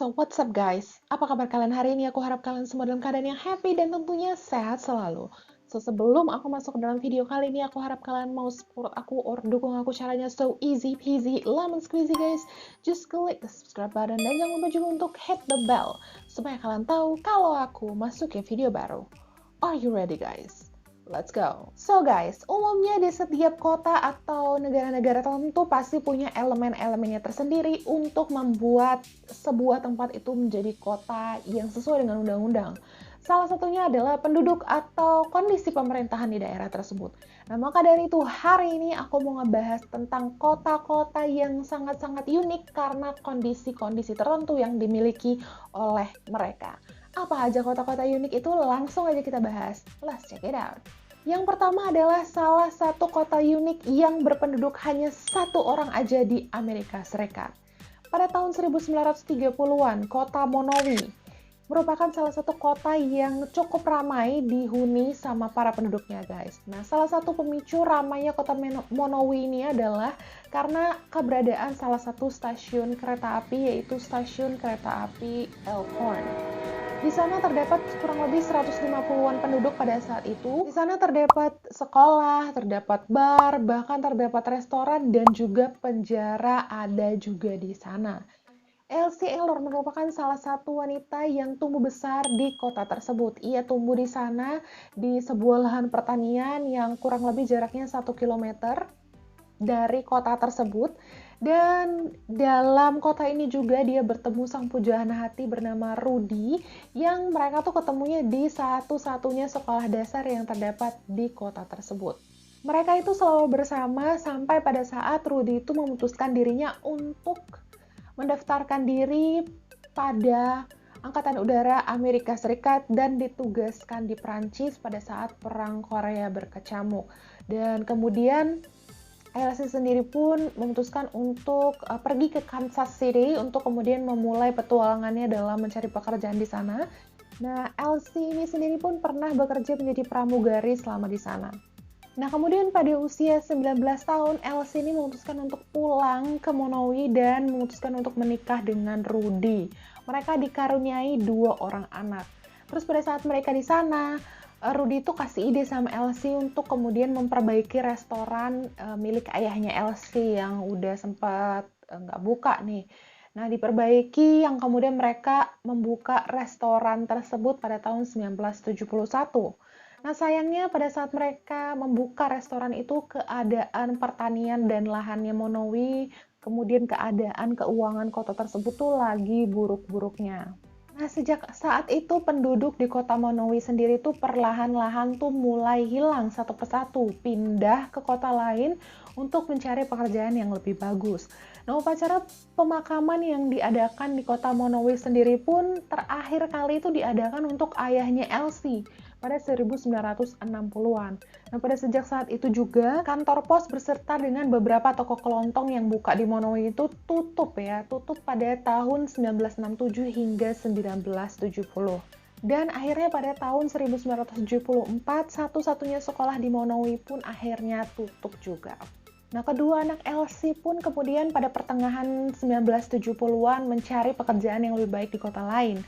So, what's up guys? Apa kabar kalian hari ini? Aku harap kalian semua dalam keadaan yang happy dan tentunya sehat selalu. So, sebelum aku masuk ke dalam video kali ini, aku harap kalian mau support aku or dukung aku caranya so easy peasy lemon squeezy guys. Just klik the subscribe button dan jangan lupa juga untuk hit the bell supaya kalian tahu kalau aku masuk ke video baru. Are you ready guys? Let's go. So guys, umumnya di setiap kota atau negara-negara tertentu pasti punya elemen-elemennya tersendiri untuk membuat sebuah tempat itu menjadi kota yang sesuai dengan undang-undang. Salah satunya adalah penduduk atau kondisi pemerintahan di daerah tersebut. Nah, maka dari itu hari ini aku mau ngebahas tentang kota-kota yang sangat-sangat unik karena kondisi-kondisi tertentu yang dimiliki oleh mereka. Apa aja kota-kota unik itu? Langsung aja kita bahas. Let's check it out. Yang pertama adalah salah satu kota unik yang berpenduduk hanya satu orang aja di Amerika Serikat. Pada tahun 1930-an, kota Monroe merupakan salah satu kota yang cukup ramai dihuni sama para penduduknya guys. Nah, salah satu pemicu ramainya kota Monroe ini adalah karena keberadaan salah satu stasiun kereta api, yaitu stasiun kereta api Elkhorn. Di sana terdapat kurang lebih 150-an penduduk pada saat itu. Di sana terdapat sekolah, terdapat bar, bahkan terdapat restoran dan juga penjara ada juga di sana. Elsie Taylor merupakan salah satu wanita yang tumbuh besar di kota tersebut. Ia tumbuh di sana di sebuah lahan pertanian yang kurang lebih jaraknya 1 kilometer dari kota tersebut. Dan dalam kota ini juga dia bertemu sang pujana hati bernama Rudy yang mereka tuh ketemunya di satu-satunya sekolah dasar yang terdapat di kota tersebut. Mereka itu selalu bersama sampai pada saat Rudy itu memutuskan dirinya untuk mendaftarkan diri pada Angkatan Udara Amerika Serikat dan ditugaskan di Prancis pada saat Perang Korea berkecamuk. Dan kemudian Elsie sendiri pun memutuskan untuk pergi ke Kansas City untuk kemudian memulai petualangannya dalam mencari pekerjaan di sana. Nah, Elsie ini sendiri pun pernah bekerja menjadi pramugari selama di sana. Nah, kemudian pada usia 19 tahun, Elsie ini memutuskan untuk pulang ke Monroe dan memutuskan untuk menikah dengan Rudy. Mereka dikaruniai 2 orang anak. Terus pada saat mereka di sana, Rudy itu kasih ide sama Elsie untuk kemudian memperbaiki restoran milik ayahnya Elsie yang udah sempat nggak buka nih. Nah, diperbaiki yang kemudian mereka membuka restoran tersebut pada tahun 1971. Nah, sayangnya pada saat mereka membuka restoran itu keadaan pertanian dan lahannya Monroe, kemudian keadaan keuangan kota tersebut tuh lagi buruk-buruknya. Nah, sejak saat itu penduduk di kota Monroe sendiri tuh perlahan-lahan tuh mulai hilang satu persatu, pindah ke kota lain untuk mencari pekerjaan yang lebih bagus. Nah, upacara pemakaman yang diadakan di kota Monroe sendiri pun terakhir kali itu diadakan untuk ayahnya Elsie pada 1960-an. Nah, pada sejak saat itu juga kantor pos beserta dengan beberapa toko kelontong yang buka di Monroe itu tutup pada tahun 1967 hingga 1970. Dan akhirnya pada tahun 1974 satu-satunya sekolah di Monroe pun akhirnya tutup juga. Nah, kedua anak Elsie pun kemudian pada pertengahan 1970-an mencari pekerjaan yang lebih baik di kota lain.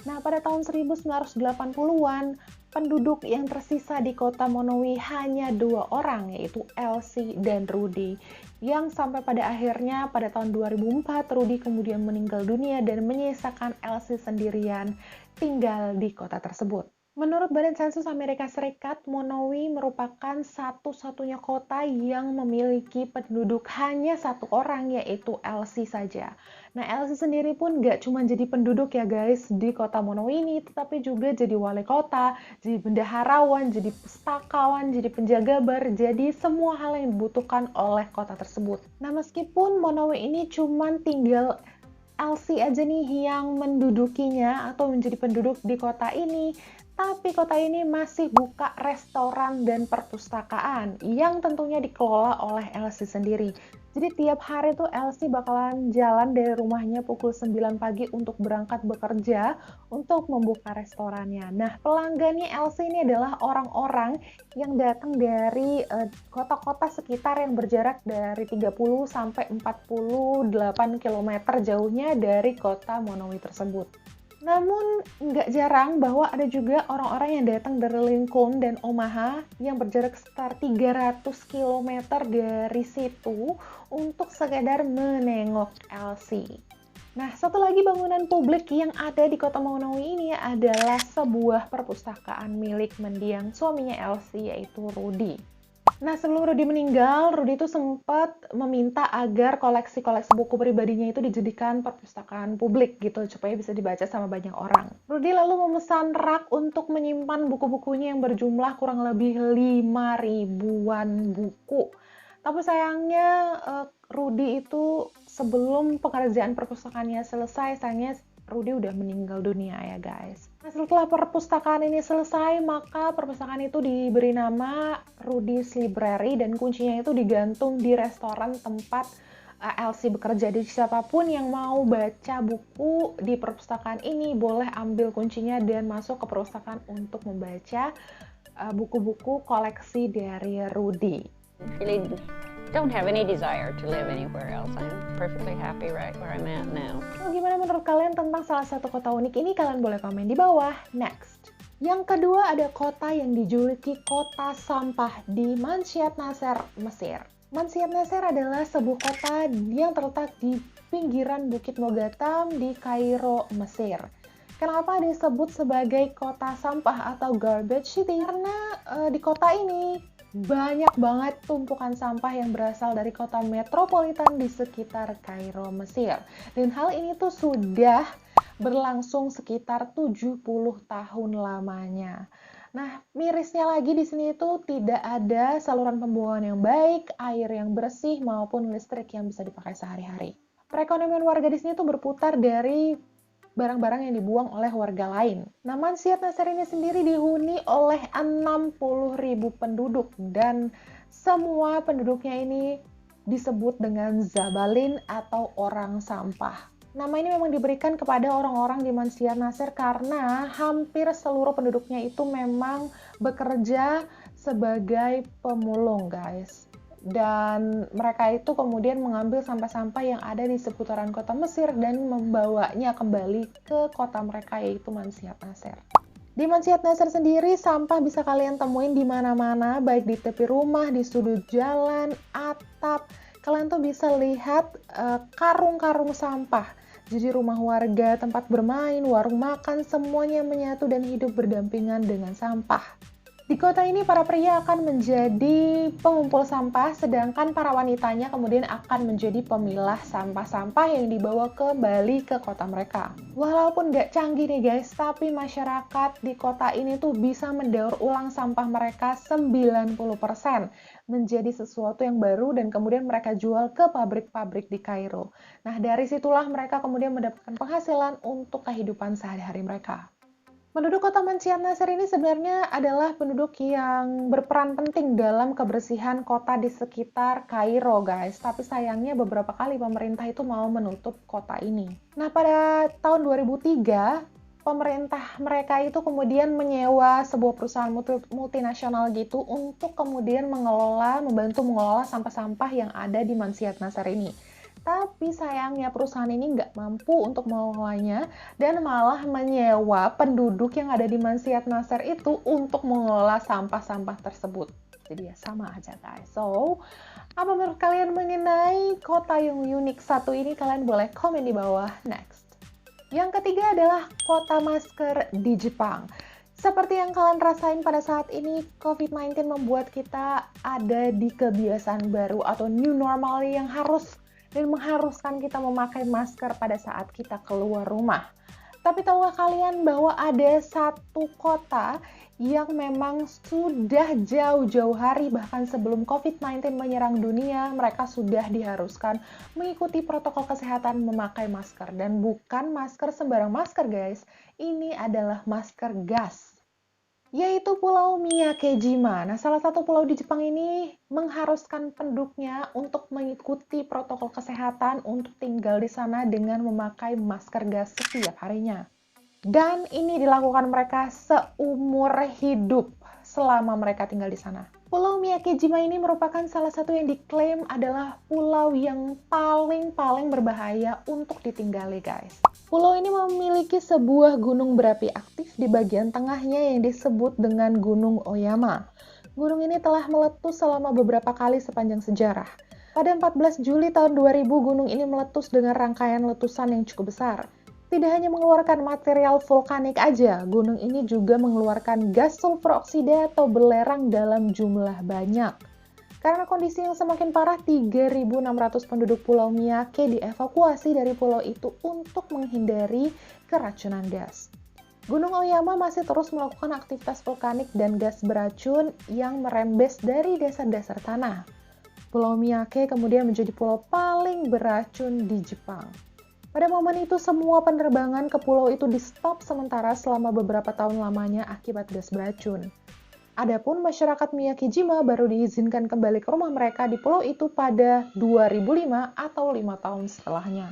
Nah, pada tahun 1980-an, penduduk yang tersisa di kota Monroe hanya 2 orang, yaitu Elsie dan Rudy. Yang sampai pada akhirnya pada tahun 2004, Rudy kemudian meninggal dunia dan menyisakan Elsie sendirian tinggal di kota tersebut. Menurut Badan Sensus Amerika Serikat, Monroe merupakan satu-satunya kota yang memiliki penduduk hanya 1 orang, yaitu Elsie saja. Nah, Elsie sendiri pun gak cuma jadi penduduk ya guys di kota Monroe ini, tetapi juga jadi wali kota, jadi bendaharawan, jadi pustakawan, jadi penjaga bar, jadi semua hal yang dibutuhkan oleh kota tersebut. Nah, meskipun Monroe ini cuma tinggal Elsie aja nih yang mendudukinya atau menjadi penduduk di kota ini, Tapi kota ini masih buka restoran dan perpustakaan yang tentunya dikelola oleh Elsie sendiri. Jadi tiap hari tuh Elsie bakalan jalan dari rumahnya pukul 9 pagi untuk berangkat bekerja untuk membuka restorannya. Nah, pelanggannya Elsie ini adalah orang-orang yang datang dari kota-kota sekitar yang berjarak dari 30 sampai 48 kilometer jauhnya dari kota Monoi tersebut. Namun, nggak jarang bahwa ada juga orang-orang yang datang dari Lincoln dan Omaha yang berjarak sekitar 300 kilometer dari situ untuk sekedar menengok Elsie. Nah, satu lagi bangunan publik yang ada di kota Monoi ini adalah sebuah perpustakaan milik mendiang suaminya Elsie, yaitu Rudy. Nah, sebelum Rudy meninggal, Rudy itu sempat meminta agar koleksi-koleksi buku pribadinya itu dijadikan perpustakaan publik gitu, supaya bisa dibaca sama banyak orang. Rudy lalu memesan rak untuk menyimpan buku-bukunya yang berjumlah kurang lebih 5.000-an buku. Tapi sayangnya Rudy itu sebelum pengerjaan perpustakaannya selesai, sayangnya Rudy udah meninggal dunia ya guys. Nah, setelah perpustakaan ini selesai, maka perpustakaan itu diberi nama Rudy's Library dan kuncinya itu digantung di restoran tempat Elsie bekerja. Jadi siapapun yang mau baca buku di perpustakaan ini boleh ambil kuncinya dan masuk ke perpustakaan untuk membaca buku-buku koleksi dari Rudy. Really don't have any desire to live anywhere else. I'm perfectly happy right where I'm at now. Nah, gimana menurut kalian tentang salah satu kota unik ini? Kalian boleh komen di bawah. Next. Yang kedua ada kota yang dijuluki kota sampah di Mansyat Nasser, Mesir. Mansyat Nasser adalah sebuah kota yang terletak di pinggiran Bukit Mogatam di Kairo, Mesir. Kenapa disebut sebagai kota sampah atau garbage city? Karena di kota ini banyak banget tumpukan sampah yang berasal dari kota metropolitan di sekitar Kairo, Mesir. Dan hal ini tuh sudah berlangsung sekitar 70 tahun lamanya. Nah, mirisnya lagi di sini itu tidak ada saluran pembuangan yang baik, air yang bersih, maupun listrik yang bisa dipakai sehari-hari. Perekonomian warga di sini tuh berputar dari barang-barang yang dibuang oleh warga lain. Nah, Mansyat Nasser ini sendiri dihuni oleh 60.000 penduduk dan semua penduduknya ini disebut dengan Zabalin atau orang sampah. Nama ini memang diberikan kepada orang-orang di Mansyat Nasser karena hampir seluruh penduduknya itu memang bekerja sebagai pemulung, guys. Dan mereka itu kemudian mengambil sampah-sampah yang ada di seputaran kota Mesir dan membawanya kembali ke kota mereka, yaitu Mansyat Nasser. Di Mansyat Nasser sendiri, sampah bisa kalian temuin di mana-mana, baik di tepi rumah, di sudut jalan, atap. Kalian tuh bisa lihat karung-karung sampah. Jadi rumah warga, tempat bermain, warung makan, semuanya menyatu dan hidup berdampingan dengan sampah. Di kota ini para pria akan menjadi pengumpul sampah, sedangkan para wanitanya kemudian akan menjadi pemilah sampah-sampah yang dibawa kembali ke kota mereka. Walaupun nggak canggih nih guys, tapi masyarakat di kota ini tuh bisa mendaur ulang sampah mereka 90% menjadi sesuatu yang baru dan kemudian mereka jual ke pabrik-pabrik di Kairo. Nah, dari situlah mereka kemudian mendapatkan penghasilan untuk kehidupan sehari-hari mereka. Penduduk kota Mansyat Nasser ini sebenarnya adalah penduduk yang berperan penting dalam kebersihan kota di sekitar Kairo, guys. Tapi sayangnya beberapa kali pemerintah itu mau menutup kota ini. Nah, pada tahun 2003, pemerintah mereka itu kemudian menyewa sebuah perusahaan multinasional gitu untuk kemudian membantu mengelola sampah-sampah yang ada di Mansyat Nasser ini. Tapi sayangnya perusahaan ini nggak mampu untuk mengelolanya dan malah menyewa penduduk yang ada di Mansyat Nasser itu untuk mengelola sampah-sampah tersebut. Jadi ya sama aja guys. So, apa menurut kalian mengenai kota yang unik satu ini? Kalian boleh komen di bawah. Next. Yang ketiga adalah kota masker di Jepang. Seperti yang kalian rasain pada saat ini, COVID-19 membuat kita ada di kebiasaan baru atau new normal yang dan mengharuskan kita memakai masker pada saat kita keluar rumah. Tapi tahukah kalian bahwa ada satu kota yang memang sudah jauh-jauh hari, bahkan sebelum COVID-19 menyerang dunia, mereka sudah diharuskan mengikuti protokol kesehatan memakai masker. Dan bukan masker sembarang masker guys, ini adalah masker gas. yaitu Pulau Miyakejima. Nah, salah satu pulau di Jepang ini mengharuskan penduduknya untuk mengikuti protokol kesehatan untuk tinggal di sana dengan memakai masker gas setiap harinya. Dan ini dilakukan mereka seumur hidup selama mereka tinggal di sana. Pulau Miyakejima ini merupakan salah satu yang diklaim adalah pulau yang paling berbahaya untuk ditinggali, guys. Pulau ini memiliki sebuah gunung berapi aktif di bagian tengahnya yang disebut dengan Gunung Oyama. Gunung ini telah meletus selama beberapa kali sepanjang sejarah. Pada 14 Juli tahun 2000, gunung ini meletus dengan rangkaian letusan yang cukup besar. Tidak hanya mengeluarkan material vulkanik aja, gunung ini juga mengeluarkan gas sulfur oksida atau belerang dalam jumlah banyak. Karena kondisi yang semakin parah, 3.600 penduduk Pulau Miyake dievakuasi dari pulau itu untuk menghindari keracunan gas. Gunung Oyama masih terus melakukan aktivitas vulkanik dan gas beracun yang merembes dari dasar-dasar tanah. Pulau Miyake kemudian menjadi pulau paling beracun di Jepang. Pada momen itu, semua penerbangan ke pulau itu di-stop sementara selama beberapa tahun lamanya akibat gas beracun. Adapun masyarakat Miyakejima baru diizinkan kembali ke rumah mereka di pulau itu pada 2005 atau 5 tahun setelahnya.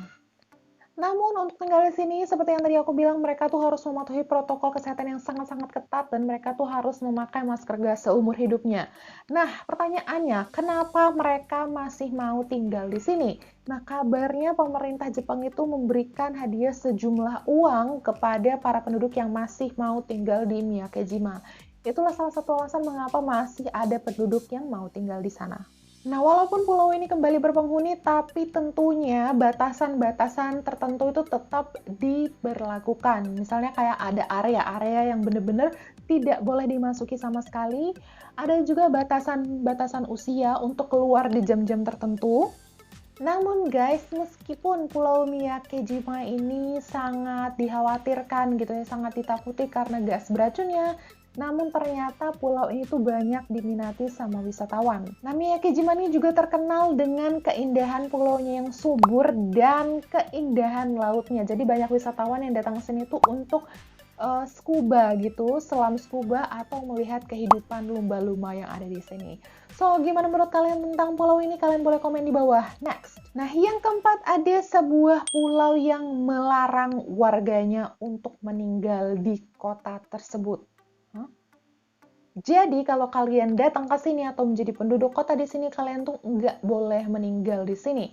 Namun untuk tinggal di sini, seperti yang tadi aku bilang, mereka tuh harus mematuhi protokol kesehatan yang sangat-sangat ketat dan mereka tuh harus memakai masker gas seumur hidupnya. Nah, pertanyaannya, kenapa mereka masih mau tinggal di sini? Nah, kabarnya pemerintah Jepang itu memberikan hadiah sejumlah uang kepada para penduduk yang masih mau tinggal di Miyakejima. Itulah salah satu alasan mengapa masih ada penduduk yang mau tinggal di sana. Nah, walaupun pulau ini kembali berpenghuni, tapi tentunya batasan-batasan tertentu itu tetap diberlakukan. Misalnya kayak ada area-area yang benar-benar tidak boleh dimasuki sama sekali. Ada juga batasan-batasan usia untuk keluar di jam-jam tertentu. Namun guys, meskipun Pulau Miyakejima ini sangat dikhawatirkan gitu ya, sangat ditakuti karena gas beracunnya, namun ternyata pulau ini tuh banyak diminati sama wisatawan. Nah, Miyakejima ini juga terkenal dengan keindahan pulaunya yang subur dan keindahan lautnya. Jadi banyak wisatawan yang datang ke sini tuh untuk scuba gitu, selam scuba atau melihat kehidupan lumba-lumba yang ada di sini. So, gimana menurut kalian tentang pulau ini? Kalian boleh komen di bawah. Next. Nah, yang keempat, ada sebuah pulau yang melarang warganya untuk meninggal di kota tersebut. Jadi kalau kalian datang ke sini atau menjadi penduduk kota di sini, kalian tuh nggak boleh meninggal di sini.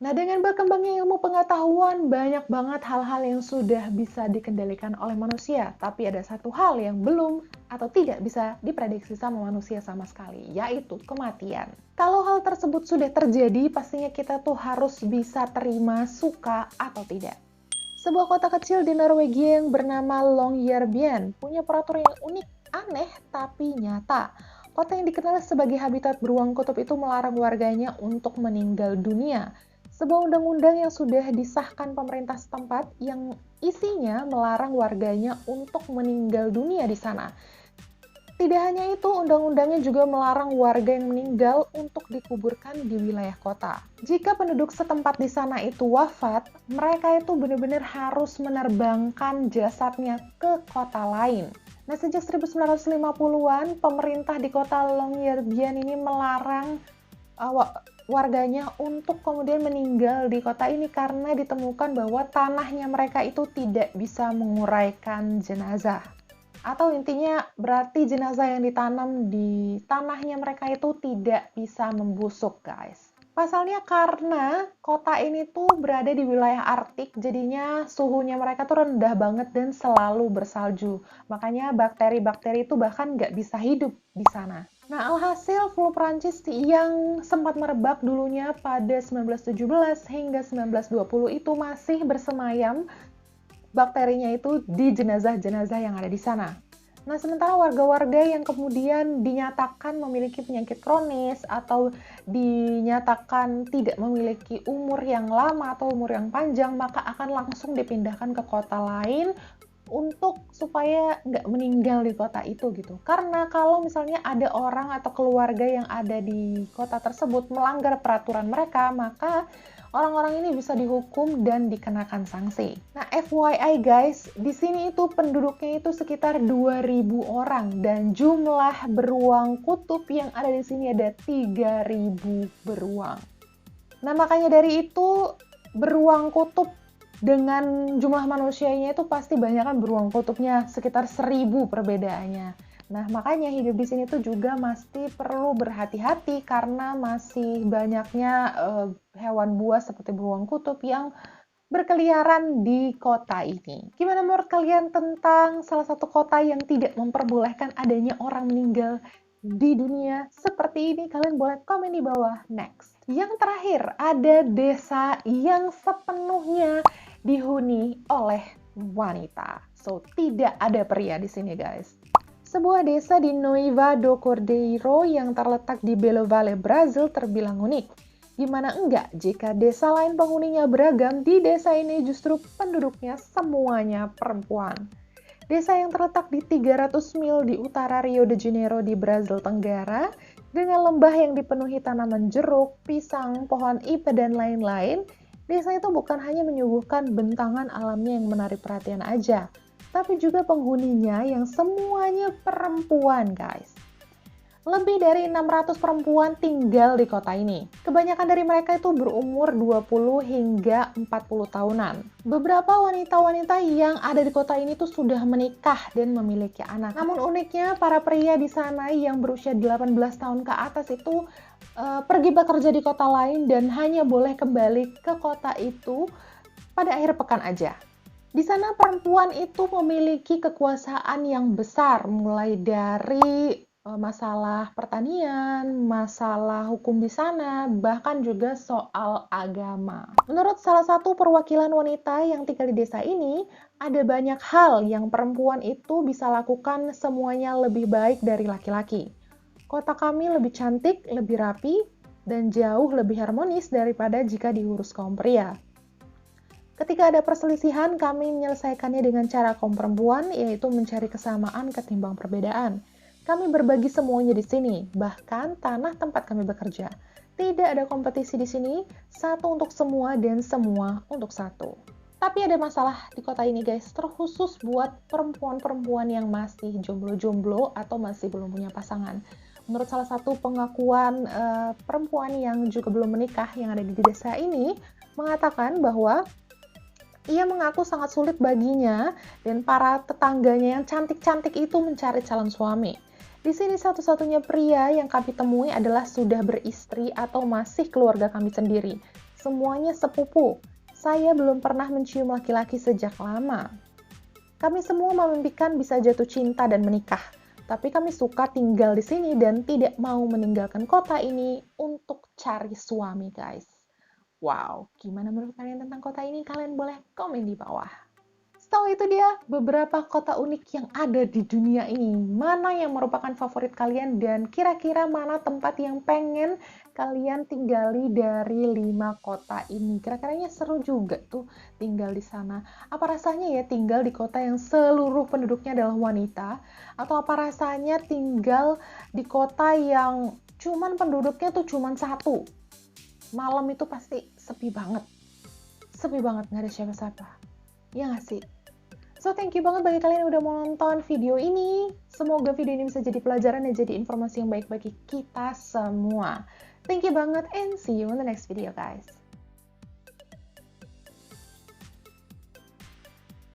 Nah, dengan berkembangnya ilmu pengetahuan, banyak banget hal-hal yang sudah bisa dikendalikan oleh manusia. Tapi ada satu hal yang belum atau tidak bisa diprediksi sama manusia sama sekali, yaitu kematian. Kalau hal tersebut sudah terjadi, pastinya kita tuh harus bisa terima, suka atau tidak. Sebuah kota kecil di Norwegia yang bernama Longyearbyen punya peraturan yang unik, aneh tapi nyata. Kota yang dikenal sebagai habitat beruang kutub itu melarang warganya untuk meninggal dunia. Sebuah undang-undang yang sudah disahkan pemerintah setempat yang isinya melarang warganya untuk meninggal dunia di sana. Tidak hanya itu, undang-undangnya juga melarang warga yang meninggal untuk dikuburkan di wilayah kota. Jika penduduk setempat di sana itu wafat, mereka itu benar-benar harus menerbangkan jasadnya ke kota lain. Nah, sejak 1950-an, pemerintah di kota Longyearbyen ini melarang warganya untuk kemudian meninggal di kota ini karena ditemukan bahwa tanahnya mereka itu tidak bisa menguraikan jenazah. Atau intinya berarti jenazah yang ditanam di tanahnya mereka itu tidak bisa membusuk, guys. Pasalnya karena kota ini tuh berada di wilayah Arktik, jadinya suhunya mereka tuh rendah banget dan selalu bersalju. Makanya bakteri-bakteri itu bahkan nggak bisa hidup di sana. Nah, alhasil flu Prancis yang sempat merebak dulunya pada 1917 hingga 1920 itu masih bersemayam bakterinya itu di jenazah-jenazah yang ada di sana. Nah, sementara warga-warga yang kemudian dinyatakan memiliki penyakit kronis atau dinyatakan tidak memiliki umur yang lama atau umur yang panjang, maka akan langsung dipindahkan ke kota lain untuk supaya nggak meninggal di kota itu gitu. Karena kalau misalnya ada orang atau keluarga yang ada di kota tersebut melanggar peraturan mereka, maka orang-orang ini bisa dihukum dan dikenakan sanksi. Nah, FYI guys, di sini itu penduduknya itu sekitar 2.000 orang dan jumlah beruang kutub yang ada di sini ada 3.000 beruang. Nah, makanya dari itu beruang kutub dengan jumlah manusianya itu pasti banyak kan beruang kutubnya, sekitar 1.000 perbedaannya. Nah, makanya hidup di sini tuh juga masih perlu berhati-hati karena masih banyaknya hewan buas seperti beruang kutub yang berkeliaran di kota ini. Gimana menurut kalian tentang salah satu kota yang tidak memperbolehkan adanya orang meninggal di dunia seperti ini? Kalian boleh komen di bawah. Next. Yang terakhir, ada desa yang sepenuhnya dihuni oleh wanita. So, tidak ada pria di sini, guys. Sebuah desa di Noiva do Cordeiro yang terletak di Belo Vale, Brazil terbilang unik. Gimana enggak jika desa lain penghuninya beragam, di desa ini justru penduduknya semuanya perempuan. Desa yang terletak di 300 mil di utara Rio de Janeiro di Brazil Tenggara, dengan lembah yang dipenuhi tanaman jeruk, pisang, pohon ipe, dan lain-lain, desa itu bukan hanya menyuguhkan bentangan alamnya yang menarik perhatian aja, tapi juga penghuninya yang semuanya perempuan, guys. Lebih dari 600 perempuan tinggal di kota ini. Kebanyakan dari mereka itu berumur 20 hingga 40 tahunan. Beberapa wanita-wanita yang ada di kota ini tuh sudah menikah dan memiliki anak. Namun uniknya, para pria di sana yang berusia 18 tahun ke atas itu pergi bekerja di kota lain dan hanya boleh kembali ke kota itu pada akhir pekan aja. Di sana perempuan itu memiliki kekuasaan yang besar, mulai dari masalah pertanian, masalah hukum di sana, bahkan juga soal agama. Menurut salah satu perwakilan wanita yang tinggal di desa ini, ada banyak hal yang perempuan itu bisa lakukan semuanya lebih baik dari laki-laki. Kota kami lebih cantik, lebih rapi, dan jauh lebih harmonis daripada jika diurus kaum pria. Ketika ada perselisihan, kami menyelesaikannya dengan cara kaum perempuan, yaitu mencari kesamaan ketimbang perbedaan. Kami berbagi semuanya di sini, bahkan tanah tempat kami bekerja. Tidak ada kompetisi di sini, satu untuk semua dan semua untuk satu. Tapi ada masalah di kota ini guys, terkhusus buat perempuan-perempuan yang masih jomblo-jomblo atau masih belum punya pasangan. Menurut salah satu pengakuan perempuan yang juga belum menikah yang ada di desa ini, mengatakan bahwa ia mengaku sangat sulit baginya dan para tetangganya yang cantik-cantik itu mencari calon suami. Di sini satu-satunya pria yang kami temui adalah sudah beristri atau masih keluarga kami sendiri. Semuanya sepupu. Saya belum pernah mencium laki-laki sejak lama. Kami semua memimpikan bisa jatuh cinta dan menikah. Tapi kami suka tinggal di sini dan tidak mau meninggalkan kota ini untuk cari suami, guys. Wow, gimana menurut kalian tentang kota ini? Kalian boleh komen di bawah. So, itu dia beberapa kota unik yang ada di dunia ini. Mana yang merupakan favorit kalian dan kira-kira mana tempat yang pengen kalian tinggali dari 5 kota ini? Kira-kiranya seru juga tuh tinggal di sana. Apa rasanya ya tinggal di kota yang seluruh penduduknya adalah wanita? Atau apa rasanya tinggal di kota yang cuman penduduknya tuh cuman satu? Malam itu pasti sepi banget, nggak ada siapa-siapa, ya nggak sih? So, thank you banget bagi kalian yang udah mau nonton video ini. Semoga video ini bisa jadi pelajaran dan jadi informasi yang baik bagi kita semua. Thank you banget and see you in the next video, guys.